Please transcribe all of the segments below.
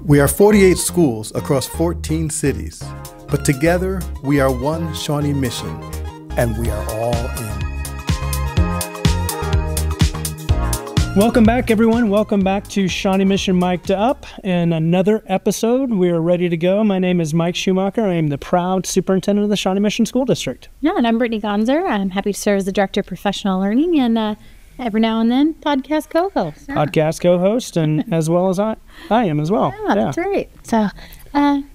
We are 48 schools across 14 cities, but together we are one Shawnee mission, and we are all in. Welcome back, everyone. Welcome back to Shawnee Mission Mic'd Up and another episode. We are ready to go. My name is Mike Schumacher. I am the proud superintendent of the Shawnee Mission School District. Yeah, and I'm Brittany Gonzer. I'm happy to serve as the Director of Professional Learning and every now and then podcast co-host. Yeah. Podcast co-host, and as well as I am as well. Yeah, that's right. So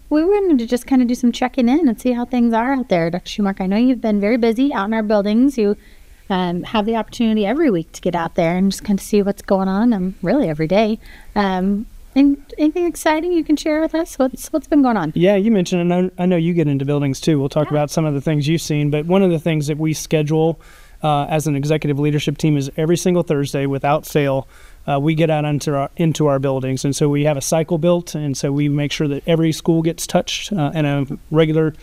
we wanted to just kind of do some checking in and see how things are out there. Dr. Schumacher, I know you've been very busy out in our buildings. You have the opportunity every week to get out there and just kind of see what's going on, really every day. Anything exciting you can share with us? What's been going on? Yeah, you mentioned, and I know you get into buildings too. We'll talk about some of the things you've seen, but one of the things that we schedule as an executive leadership team is every single Thursday, without fail, we get out into our buildings. And so we have a cycle built, and so we make sure that every school gets touched in a regular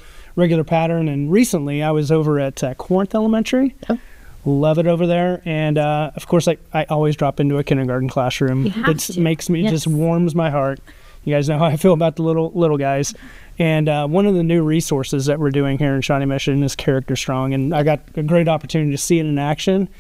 pattern. And recently I was over at Corinth Elementary. Oh. Love it over there. And of course, I always drop into a kindergarten classroom. It makes me, just warms my heart. You guys know how I feel about the little guys. And one of the new resources that we're doing here in Shawnee Mission is Character Strong. And I got a great opportunity to see it in action.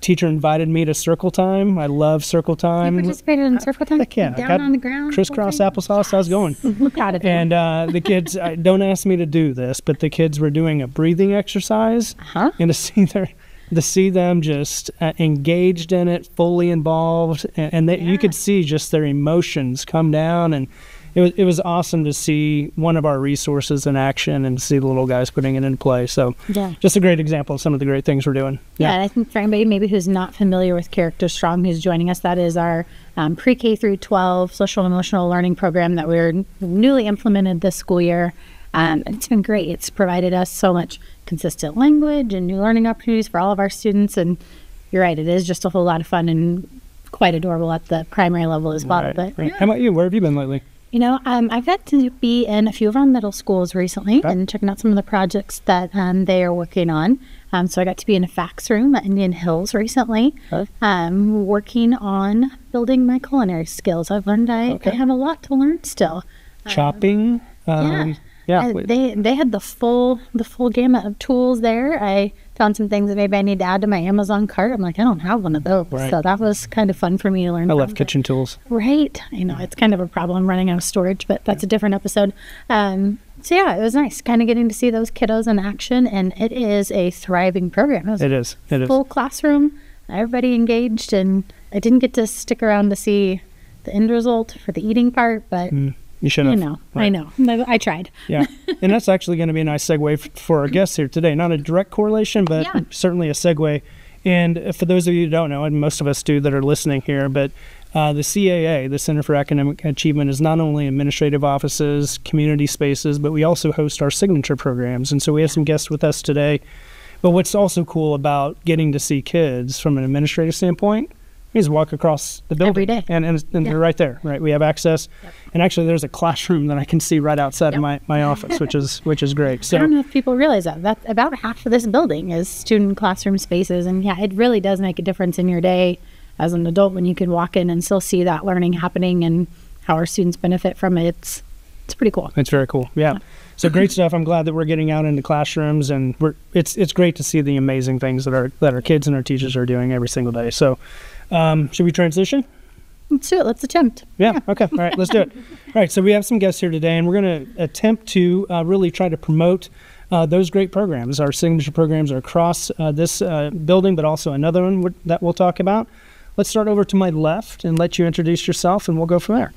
Teacher invited me to circle time. I love circle time. You participated in circle time? Yeah. Down on the ground? Crisscross applesauce. Yes. I was going. Proud of you. And the kids, don't ask me to do this, but the kids were doing a breathing exercise. Uh-huh. And to see them just engaged in it, fully involved, and you could see just their emotions come down, and it was awesome to see one of our resources in action and see the little guys putting it into play. So just a great example of some of the great things we're doing. Yeah, and I think for anybody maybe who's not familiar with Character Strong who's joining us, that is our pre-K through 12 social and emotional learning program that we're newly implemented this school year. It's been great. It's provided us so much consistent language and new learning opportunities for all of our students. And you're right, it is just a whole lot of fun and quite adorable at the primary level as well. Right, but right. How about you? Where have you been lately? You know, I've got to be in a few of our middle schools recently and checking out some of the projects that they are working on. So I got to be in a fax room at Indian Hills recently, working on building my culinary skills. I've learned I have a lot to learn still. Chopping? Yeah, they had the full gamut of tools there. I found some things that maybe I need to add to my Amazon cart. I'm like, I don't have one of those. Right. So that was kind of fun for me to learn. I love kitchen tools. Right. I know it's kind of a problem running out of storage, but that's a different episode. So yeah, it was nice kind of getting to see those kiddos in action, and it is a thriving program. It is. Full classroom, everybody engaged, and I didn't get to stick around to see the end result for the eating part, but... You should have. I know. I tried. Yeah. And that's actually going to be a nice segue for our guests here today. Not a direct correlation, but certainly a segue. And for those of you who don't know, and most of us do that are listening here, but the CAA, the Center for Academic Achievement, is not only administrative offices, community spaces, but we also host our signature programs. And so we have some guests with us today. But what's also cool about getting to see kids from an administrative standpoint is walk across the building every day, and they're right there. Right, we have access, and actually, there's a classroom that I can see right outside of my office, which is great. So I don't know if people realize that about half of this building is student classroom spaces, and it really does make a difference in your day as an adult when you can walk in and still see that learning happening and how our students benefit from it. It's pretty cool. It's very cool. Yeah. So great stuff. I'm glad that we're getting out into classrooms, and it's great to see the amazing things that our kids and our teachers are doing every single day. So. Should we transition? Let's do it. Let's attempt. Yeah. Okay. All right. Let's do it. All right. So we have some guests here today, and we're going to attempt to really try to promote those great programs. Our signature programs are across this building, but also another one that we'll talk about. Let's start over to my left and let you introduce yourself, and we'll go from there.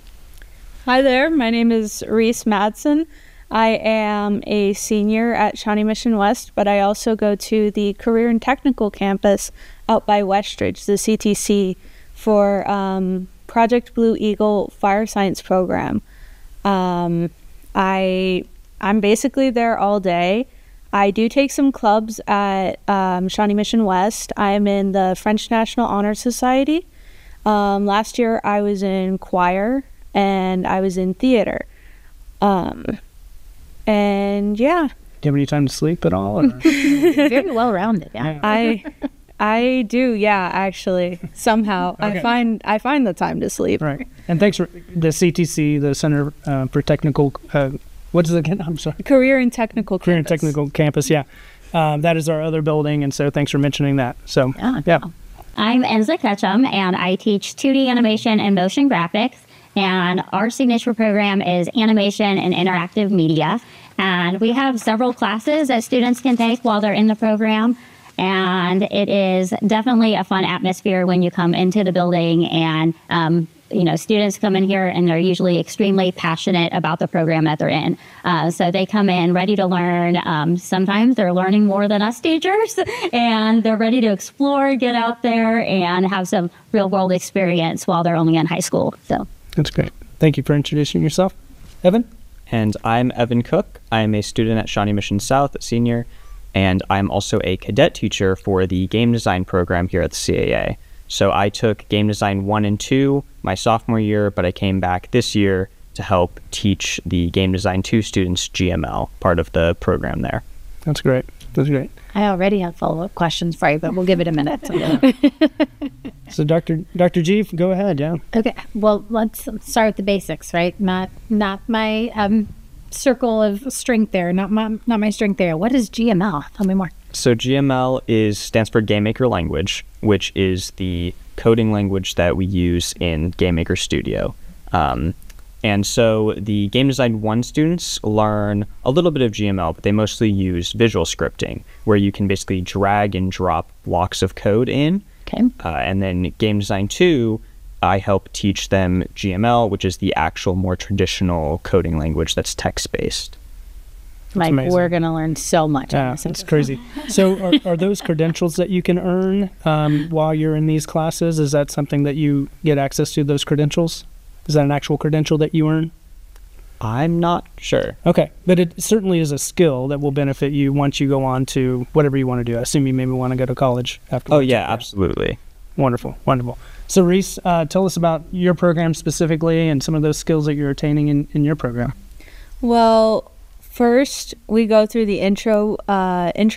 Hi there. My name is Reese Madsen. I am a senior at Shawnee Mission West, but I also go to the Career and Technical Campus out by Westridge, the CTC, for Project Blue Eagle Fire Science Program. I'm basically there all day. I do take some clubs at Shawnee Mission West. I'm in the French National Honor Society. Last year I was in choir and I was in theater. And yeah. Do you have any time to sleep at all? Or? Very well rounded. Yeah. I do, yeah, actually. Somehow Okay. I find the time to sleep. Right. And thanks for the CTC, the Center for Technical, what is it again? I'm sorry. Career and Technical Career and Campus. Technical Campus, yeah. That is our other building, and so thanks for mentioning that. So, yeah. I'm Enza Ketchum, and I teach 2D animation and motion graphics. And our signature program is animation and interactive media. And we have several classes that students can take while they're in the program. And it is definitely a fun atmosphere when you come into the building. And, students come in here and they're usually extremely passionate about the program that they're in. So they come in ready to learn. Sometimes they're learning more than us teachers, and they're ready to explore, get out there, and have some real-world experience while they're only in high school. So That's great. Thank you for introducing yourself. Evan? And I'm Evan Cook. I'm a student at Shawnee Mission South, a senior, and I'm also a cadet teacher for the game design program here at the CAA. So I took game design 1 and 2 my sophomore year, but I came back this year to help teach the game design 2 students GML, part of the program there. That's great. That's great. I already have follow-up questions for you, but we'll give it a minute. So Dr. G, go ahead, yeah. Okay, well, let's start with the basics, right? Not my circle of strength there, not my strength there. What is GML? Tell me more. So GML stands for Game Maker Language, which is the coding language that we use in Game Maker Studio. And so the Game Design 1 students learn a little bit of GML, but they mostly use visual scripting, where you can basically drag and drop blocks of code in. Okay. And then Game Design 2, I help teach them GML, which is the actual more traditional coding language that's text-based. Like, amazing. we're going to learn so much. Yeah, it's crazy. So are those credentials that you can earn while you're in these classes? Is that something that you get access to, those credentials? Is that an actual credential that you earn? I'm not sure. Okay, but it certainly is a skill that will benefit you once you go on to whatever you want to do. I assume you maybe want to go to college after. Oh, yeah, absolutely. Wonderful, wonderful. So Reese, tell us about your program specifically and some of those skills that you're attaining in your program. Well, first we go through the intro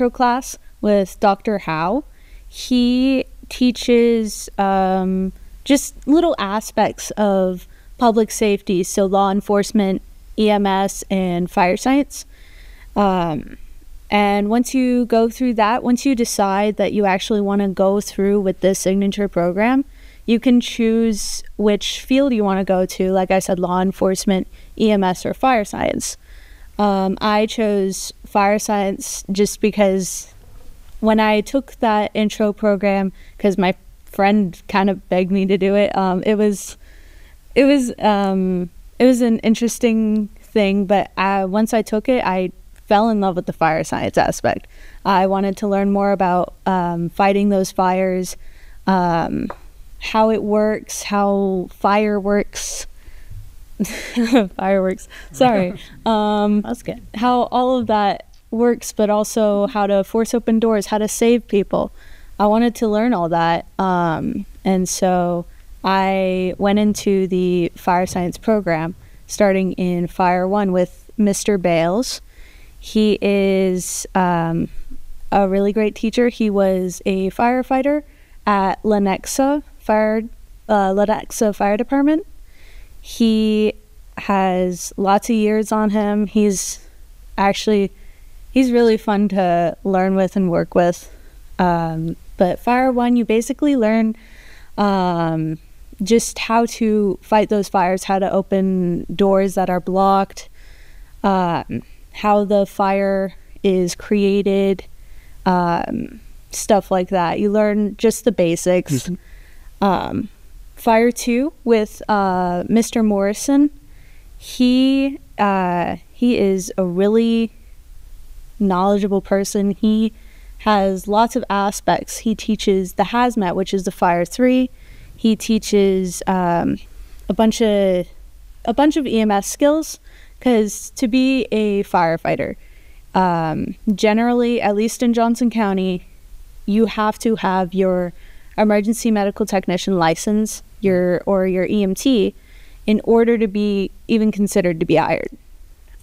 class with Dr. Howe. He teaches just little aspects of public safety, so law enforcement, EMS, and fire science. And once you go through that, once you decide that you actually want to go through with this signature program, you can choose which field you want to go to. Like I said, law enforcement, EMS, or fire science. I chose fire science just because when I took that intro program, because my friend kind of begged me to do it, it was an interesting thing. But once I took it, I fell in love with the fire science aspect. I wanted to learn more about fighting those fires, how it works, how fire works. Fireworks. Sorry. That's good. How all of that works, but also how to force open doors, how to save people. I wanted to learn all that. And so I went into the fire science program starting in Fire 1 with Mr. Bales. He is a really great teacher. He was a firefighter at Lenexa Fire Department. He has lots of years on him. He's really fun to learn with and work with. But Fire 1, you basically learn just how to fight those fires, how to open doors that are blocked, how the fire is created, stuff like that. You learn just the basics. Fire 2 with Mr. Morrison. He is a really knowledgeable person. He has lots of aspects. He teaches the hazmat, which is the Fire 3. He teaches a bunch of EMS skills, because to be a firefighter, generally, at least in Johnson County, you have to have your emergency medical technician license, your EMT, in order to be even considered to be hired.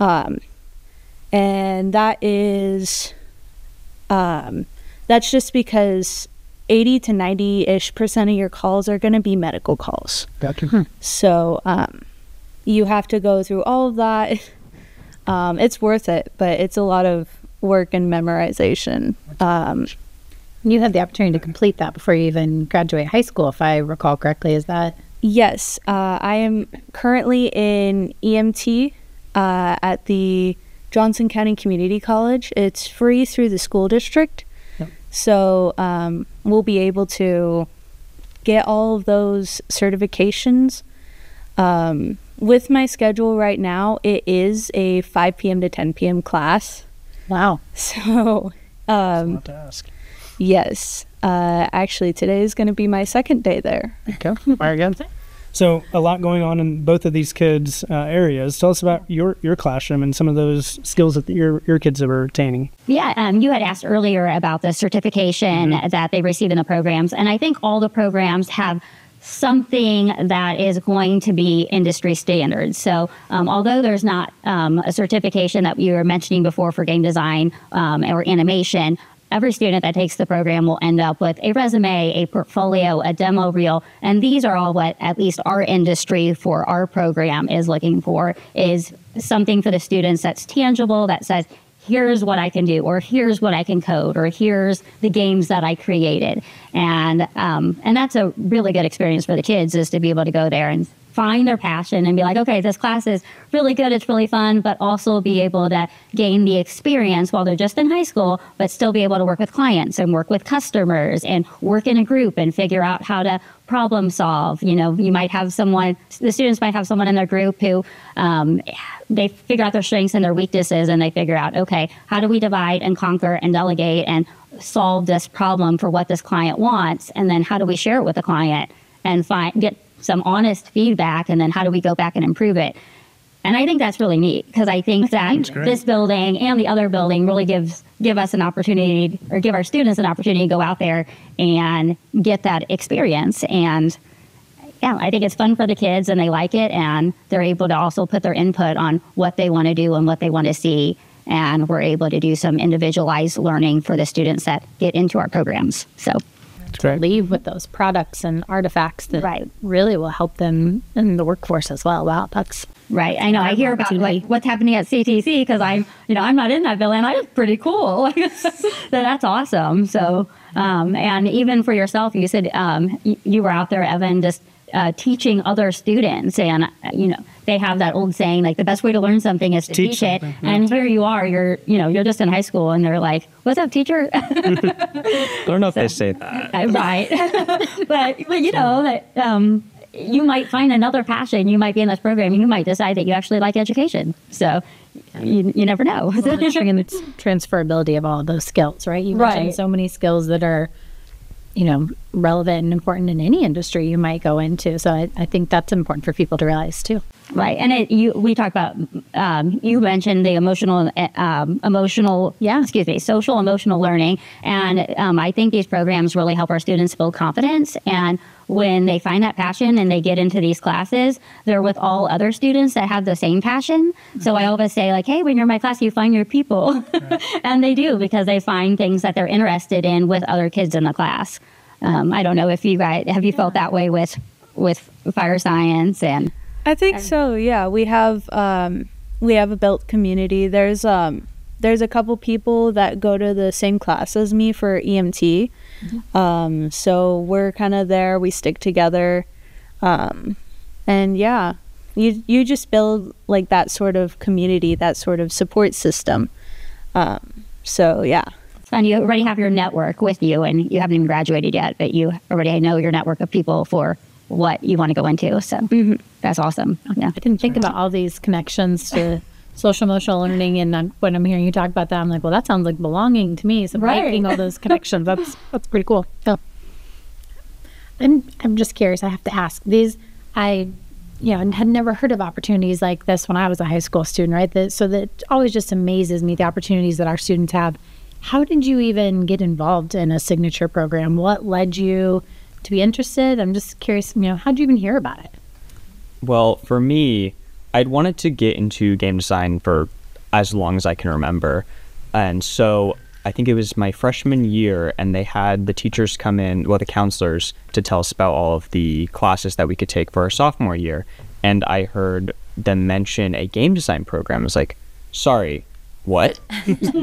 And that is that's just because 80 to 90-ish% of your calls are going to be medical calls. Gotcha. So you have to go through all of that. It's worth it, but it's a lot of work and memorization. You had the opportunity to complete that before you even graduate high school, if I recall correctly. Is that? Yes, I am currently in EMT at the Johnson County Community College. It's free through the school district. Yep. So we'll be able to get all of those certifications. With my schedule right now, it is a 5 p.m. to 10 p.m. class. Wow. That's So, a lot to ask. yes. Actually, today is going to be my second day there. Okay. Fire again. So a lot going on in both of these kids' areas. Tell us about your classroom and some of those skills that your kids are attaining. Yeah, you had asked earlier about the certification that they receive in the programs, and I think all the programs have something that is going to be industry standard. So although there's not a certification that you were mentioning before for game design or animation, every student that takes the program will end up with a resume, a portfolio, a demo reel, and these are all what at least our industry for our program is looking for, is something for the students that's tangible, that says, here's what I can do, or here's what I can code, or here's the games that I created. And that's a really good experience for the kids, is to be able to go there and find their passion and be like, okay, this class is really good, it's really fun, but also be able to gain the experience while they're just in high school, but still be able to work with clients and work with customers and work in a group and figure out how to problem solve. You know, you might have the students might have someone in their group who they figure out their strengths and their weaknesses, and they figure out, okay, how do we divide and conquer and delegate and solve this problem for what this client wants, and then how do we share it with the client and get some honest feedback, and then how do we go back and improve it? And I think that's really neat, because I think that this building and the other building really give us an opportunity, or give our students an opportunity to go out there and get that experience. And yeah, I think it's fun for the kids, and they like it, and they're able to also put their input on what they want to do and what they want to see. And we're able to do some individualized learning for the students that get into our programs. So leave with those products and artifacts that really will help them in the workforce as well. Wow, that's right. I know. I hear about like what's happening at CTC, because I'm not in that building. That's pretty cool. That's awesome. So, and even for yourself, you said you were out there, Evan, just teaching other students, and they have that old saying, like, the best way to learn something is to teach it. Yeah. And here you are, you're just in high school, and they're like, "What's up, teacher?" I don't know if they say that. Right. but that you might find another passion. You might be in this program, and you might decide that you actually like education. So you never know. Well, it's transferability of all those skills, right? You mentioned so many skills that are relevant and important in any industry you might go into. So I think that's important for people to realize too. Right. And we talked about, you mentioned the social emotional learning. And I think these programs really help our students build confidence. And when they find that passion and they get into these classes, they're with all other students that have the same passion. So I always say, like, hey, when you're in my class, you find your people. Right. And they do, because they find things that they're interested in with other kids in the class. I don't know if you guys, have you felt that way with fire science? And I think so. Yeah, we have a built community. There's a couple people that go to the same class as me for EMT. Mm-hmm. So we're kind of there. We stick together, and yeah, you just build like that sort of community, that sort of support system. So yeah. And you already have your network with you, and you haven't even graduated yet, but you already know your network of people for what you want to go into. So that's awesome. Yeah. I didn't think about all these connections to social emotional learning, and when I'm hearing you talk about that, I'm like, well, that sounds like belonging to me. So making all those connections, that's pretty cool. So I'm just curious. I have to ask these. I had never heard of opportunities like this when I was a high school student, right? So that always just amazes me, the opportunities that our students have. How did you even get involved in a signature program? What led you to be interested? I'm just curious, how did you even hear about it? Well, for me, I'd wanted to get into game design for as long as I can remember. And so I think it was my freshman year, and they had the teachers come in, well, the counselors, to tell us about all of the classes that we could take for our sophomore year. And I heard them mention a game design program. I was like, sorry, what?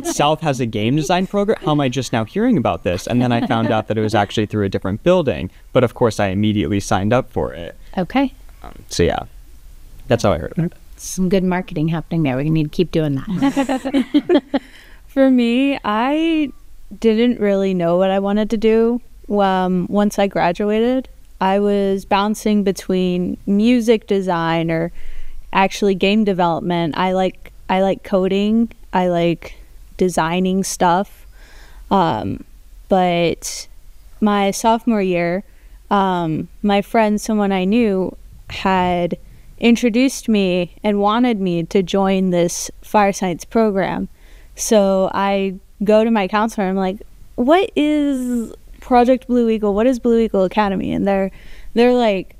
South has a game design program? How am I just now hearing about this? And then I found out that it was actually through a different building. But of course, I immediately signed up for it. Okay. So yeah, that's how I heard about it. Some good marketing happening there. We need to keep doing that. For me, I didn't really know what I wanted to do. Once I graduated, I was bouncing between music design or actually game development. I like coding. I like designing stuff. But my sophomore year, my friend, someone I knew, had introduced me and wanted me to join this fire science program. So I go to my counselor. I'm like, what is Project Blue Eagle? What is Blue Eagle Academy? And they're like,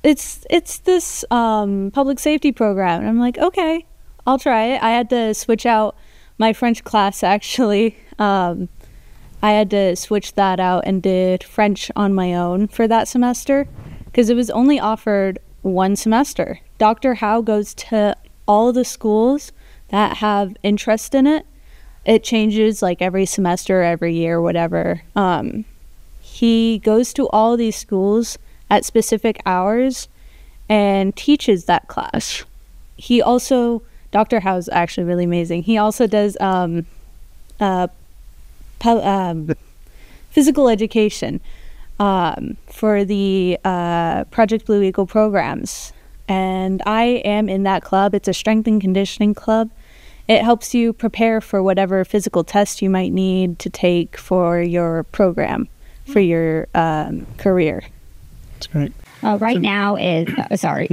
it's this public safety program. And I'm like, okay, I'll try it. I had to switch out my French class, actually. I had to switch that out and did French on my own for that semester because it was only offered one semester. Dr. Howe goes to all the schools that have interest in it. It changes like every semester, every year, whatever. He goes to all these schools at specific hours and teaches that class. He also, Dr. Howe's actually really amazing. He also does physical education for the Project Blue Eagle programs. And I am in that club. It's a strength and conditioning club. It helps you prepare for whatever physical test you might need to take for your program, for your career. That's great. Right now is right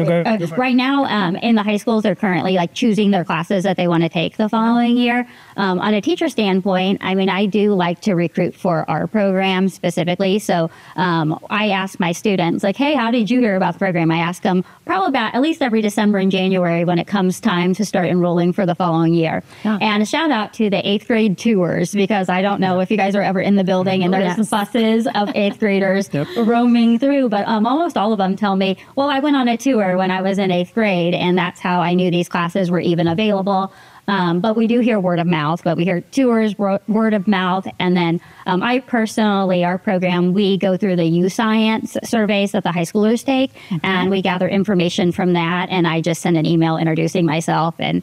now in the high schools they're currently like choosing their classes that they want to take the following year. On a teacher standpoint, I mean, I do like to recruit for our program specifically. So I ask my students like, hey, how did you hear about the program? I ask them probably about at least every December and January when it comes time to start enrolling for the following year. Yeah. And a shout out to the 8th grade tours, because I don't know if you guys are ever in the building and there's buses of 8th graders roaming through, but almost all of them tell me, well, I went on a tour when I was in 8th grade, and that's how I knew these classes were even available. But we do hear word of mouth, but we hear tours, word of mouth. And then I personally, our program, we go through the youth science surveys that the high schoolers take, and we gather information from that. And I just send an email introducing myself and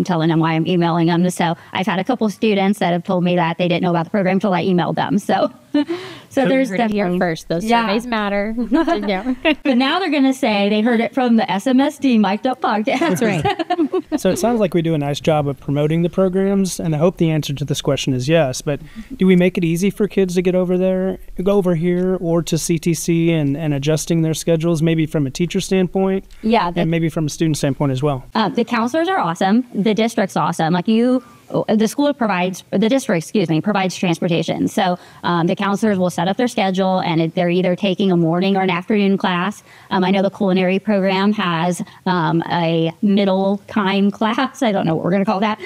telling them why I'm emailing them. So I've had a couple students that have told me that they didn't know about the program until I emailed them. So there's definitely here first. Those surveys matter. But now they're going to say they heard it from the SMSD Mic'd Up podcast. That's right. So it sounds like we do a nice job of promoting the programs, and I hope the answer to this question is yes. But do we make it easy for kids to go over here, or to CTC and adjusting their schedules, maybe from a teacher standpoint? Yeah. And maybe from a student standpoint as well. The counselors are awesome. The district's awesome. The district provides transportation. So the counselors will set up their schedule, and they're either taking a morning or an afternoon class. I know the culinary program has a middle time class. I don't know what we're going to call that.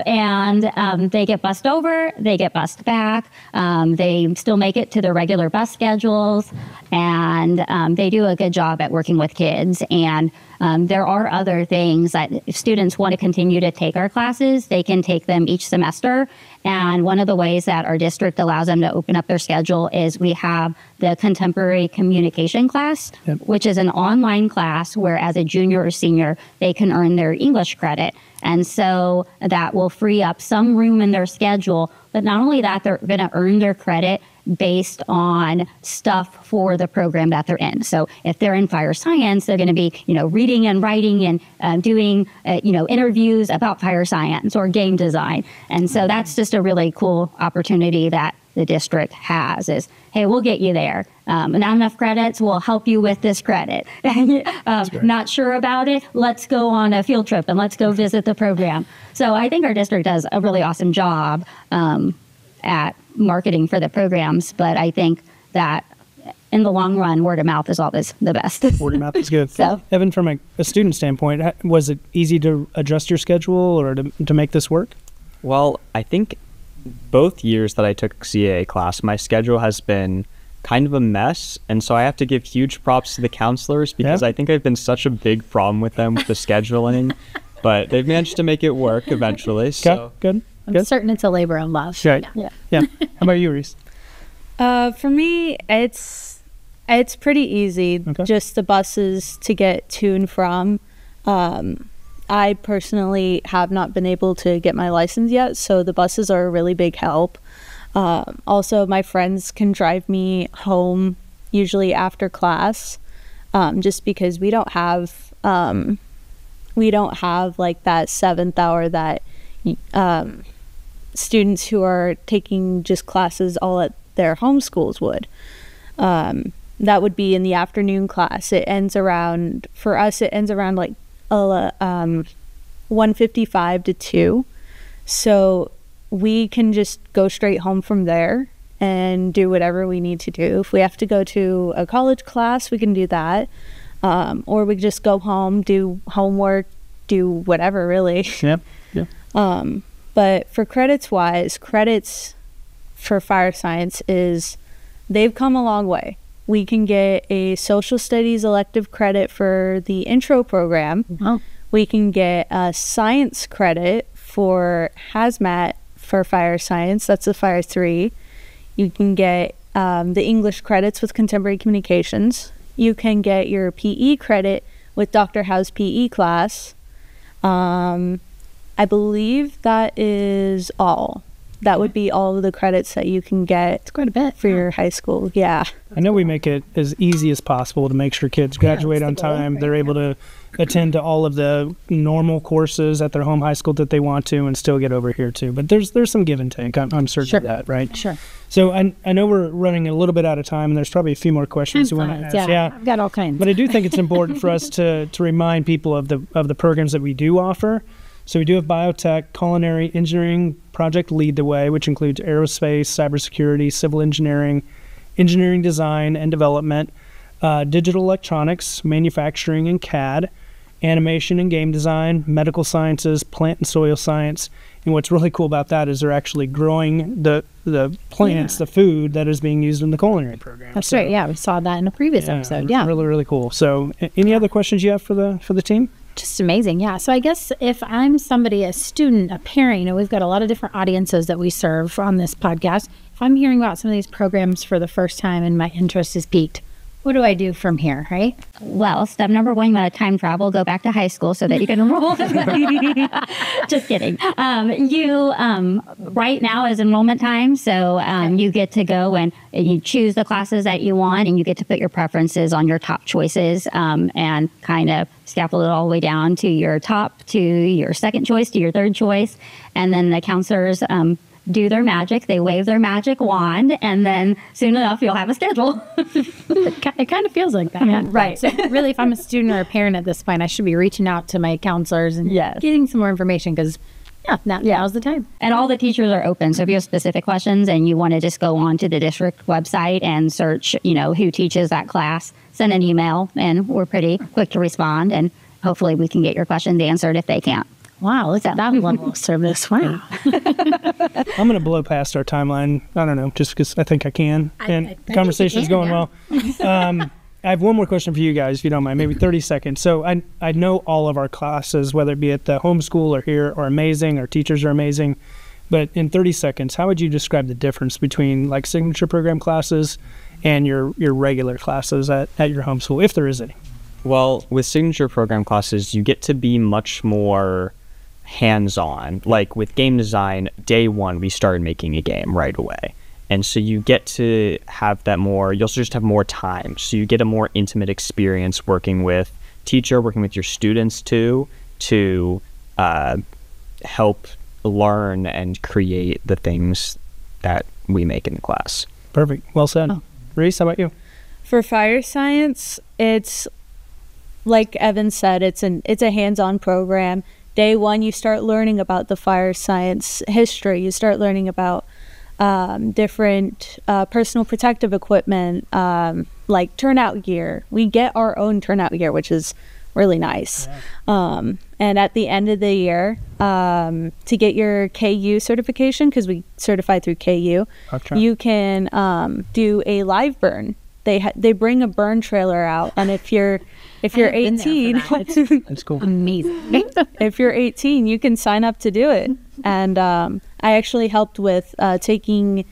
And they get bussed over, they get bussed back. They still make it to their regular bus schedules, and they do a good job at working with kids. And there are other things that if students want to continue to take our classes, they can take them each semester. And one of the ways that our district allows them to open up their schedule is we have the contemporary communication class, which is an online class where as a junior or senior, they can earn their English credit. And so that will free up some room in their schedule. But not only that, they're going to earn their credit based on stuff for the program that they're in. So if they're in fire science, they're going to be, reading and writing and doing, interviews about fire science or game design. And so that's just a really cool opportunity that the district has is, hey, we'll get you there. Not enough credits, we'll help you with this credit. Not sure about it, let's go on a field trip and let's go visit the program. So I think our district does a really awesome job at marketing for the programs, but I think that in the long run, word of mouth is always the best. Word of mouth is good. So, Evan, from a student standpoint, was it easy to adjust your schedule or to make this work? Well, I think both years that I took a CAA class, my schedule has been kind of a mess, and so I have to give huge props to the counselors because I think I've been such a big problem with them with the scheduling, but they've managed to make it work eventually. So Good. I'm certain it's a labor of love. Right. Yeah. How about you, Reese? For me, it's pretty easy. Okay. Just the buses to get to and from. I personally have not been able to get my license yet, so the buses are a really big help. Also, my friends can drive me home usually after class, just because we don't have like that 7th hour that students who are taking just classes all at their home schools would. That would be in the afternoon class. It ends around, for us, it ends around like 1:55 to 2. So we can just go straight home from there and do whatever we need to do. If we have to go to a college class, we can do that. Or we just go home, do homework, do whatever, really. Yeah. But for credits for fire science they've come a long way. We can get a social studies elective credit for the intro program. Oh. We can get a science credit for hazmat for fire science. That's a fire 3. You can get the English credits with contemporary communications. You can get your PE credit with Dr. Howe's PE class. I believe that is all. That would be all of the credits that you can get. It's quite a bit for your high school. Yeah. I know we make it as easy as possible to make sure kids graduate on time. They're able to attend to all of the normal courses at their home high school that they want to and still get over here too. But there's some give and take. I'm certain of that, right? Sure. So I know we're running a little bit out of time, and there's probably a few more questions we want to ask. Yeah, I've got all kinds. But I do think it's important for us to remind people of the programs that we do offer. So we do have biotech, culinary, engineering, project Lead the Way, which includes aerospace, cybersecurity, civil engineering, engineering design and development, digital electronics, manufacturing and CAD, animation and game design, medical sciences, plant and soil science. And what's really cool about that is they're actually growing the plants, the food that is being used in the culinary program. That's right. Yeah, we saw that in a previous episode. Yeah, really, really cool. So, any other questions you have for the team? Just amazing. Yeah. So I guess if I'm somebody, a student, a parent, we've got a lot of different audiences that we serve on this podcast. If I'm hearing about some of these programs for the first time and my interest is piqued, what do I do from here, right? Well, step number 1, you want to time travel, go back to high school so that you can enroll. Just kidding. Right now is enrollment time, so you get to go and you choose the classes that you want, and you get to put your preferences on your top choices and kind of scaffold it all the way down to your top, to your second choice, to your third choice. And then the counselors do their magic. They wave their magic wand, and then soon enough you'll have a schedule. It kind of feels like that. Yeah, right. So really, if I'm a student or a parent at this point, I should be reaching out to my counselors and getting some more information because now's the time. And all the teachers are open. So if you have specific questions and you want to just go on to the district website and search, who teaches that class, send an email, and we're pretty quick to respond. And hopefully we can get your questions answered if they can't. Wow, look at that level of service. Wow. I'm going to blow past our timeline. I don't know, just because I think I can. And the conversation's going well. I have one more question for you guys, if you don't mind, maybe 30 seconds. So I know all of our classes, whether it be at the homeschool or here, are amazing. Our teachers are amazing. But in 30 seconds, how would you describe the difference between like signature program classes and your regular classes at your homeschool, if there is any? Well, with signature program classes, you get to be much more hands-on. Like with game design, day 1 we started making a game right away, and so you get to have that more. You also just have more time, so you get a more intimate experience working with your students too, to help learn and create the things that we make in the class. Perfect. Well said. Reese, how about you? For fire science, it's like Evan said, it's a hands-on program. Day 1, you start learning about the fire science history. You start learning about different personal protective equipment, like turnout gear. We get our own turnout gear, which is really nice. And And at the end of the year, to get your KU certification, because we certify through KU, you can do a live burn. They bring a burn trailer out, and if you're 18, That's cool. Amazing. if you're 18, you can sign up to do it. And I actually helped with taking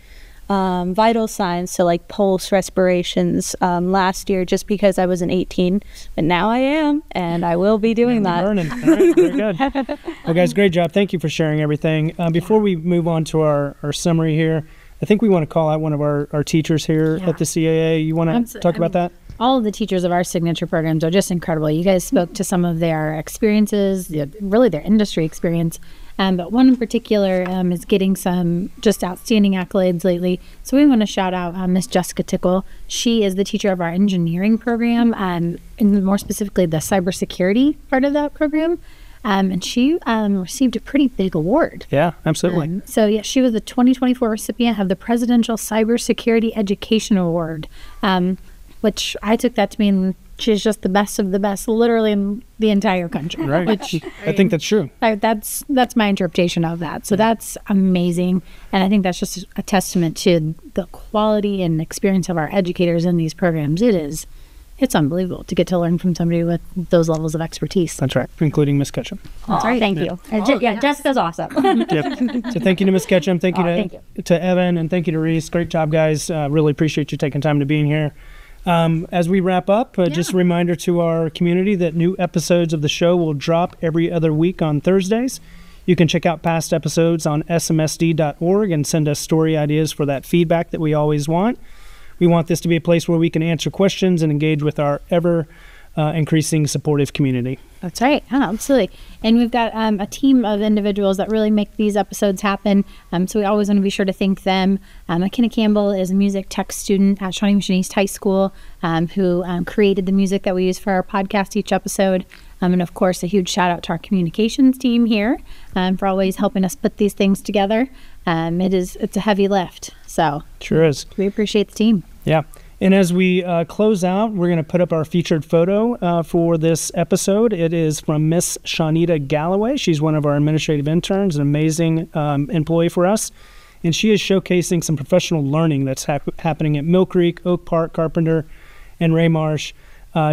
vital signs, so like pulse, respirations, last year, just because I wasn't 18, but now I am, and I will be doing that. Burning. All right, very good. Well, guys, great job. Thank you for sharing everything. Before we move on to our summary here, I think we want to call out one of our teachers here at the CAA. You want to talk about that? All of the teachers of our signature programs are just incredible. You guys spoke to some of their experiences, really their industry experience. But one in particular is getting some just outstanding accolades lately. So we want to shout out Miss Jessica Tickle. She is the teacher of our engineering program, and more specifically the cybersecurity part of that program. And she received a pretty big award. Yeah, absolutely. She was the 2024 recipient of the Presidential Cybersecurity Education Award, which I took that to mean she's just the best of the best, literally in the entire country. Right. Which I think that's true. That's my interpretation of that. So that's amazing, and I think that's just a testament to the quality and experience of our educators in these programs. It's unbelievable to get to learn from somebody with those levels of expertise. That's right, including Miss Ketchum. That's right. Thank you. Jessica's awesome. So thank you to Miss Ketchum. Thank you to Evan, and thank you to Reese. Great job, guys. Really appreciate you taking time to be in here. As we wrap up, just a reminder to our community that new episodes of the show will drop every other week on Thursdays. You can check out past episodes on smsd.org and send us story ideas for that feedback that we always want. We want this to be a place where we can answer questions and engage with our ever increasing supportive community. That's right. Absolutely. And we've got a team of individuals that really make these episodes happen. So we always want to be sure to thank them. McKenna Campbell is a music tech student at Shawnee Mission East High School who created the music that we use for our podcast each episode. And of course, a huge shout out to our communications team here for always helping us put these things together. It's a heavy lift. So sure is. We appreciate the team. Yeah. And as we close out, we're going to put up our featured photo for this episode. It is from Miss Shawnita Galloway. She's one of our administrative interns, an amazing employee for us. And she is showcasing some professional learning that's happening at Mill Creek, Oak Park, Carpenter, and Ray Marsh.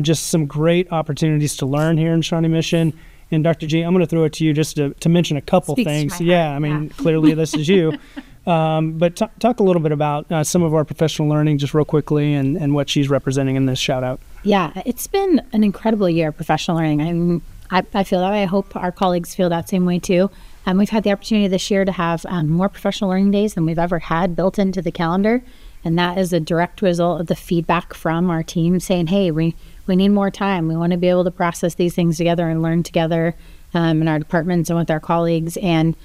Just some great opportunities to learn here in Shawnee Mission. And Dr. G, I'm going to throw it to you just to mention a couple things. Yeah, I mean, clearly this is you. But talk a little bit about some of our professional learning just real quickly and what she's representing in this shout out. Yeah, it's been an incredible year of professional learning. I feel that way. I hope our colleagues feel that same way too. We've had the opportunity this year to have more professional learning days than we've ever had built into the calendar. And that is a direct result of the feedback from our team saying, hey, we need more time. We want to be able to process these things together and learn together in our departments and with our colleagues. And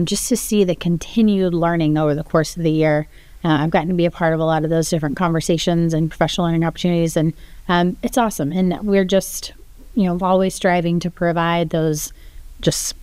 just to see the continued learning over the course of the year. I've gotten to be a part of a lot of those different conversations and professional learning opportunities. And it's awesome. And we're just, always striving to provide those just,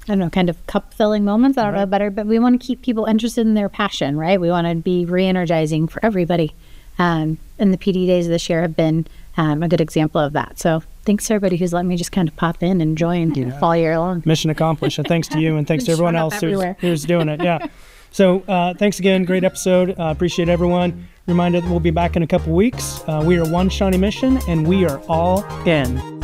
kind of cup-filling moments. I don't know better, but we want to keep people interested in their passion, right? We want to be re-energizing for everybody. And the PD days of this year have been a good example of that. So thanks to everybody who's let me just kind of pop in and join all year long. Mission accomplished. And thanks to you and thanks to everyone else who's doing it. Yeah. So thanks again. Great episode. Appreciate everyone. Reminder that we'll be back in a couple weeks. We are One Shawnee Mission, and we are all in.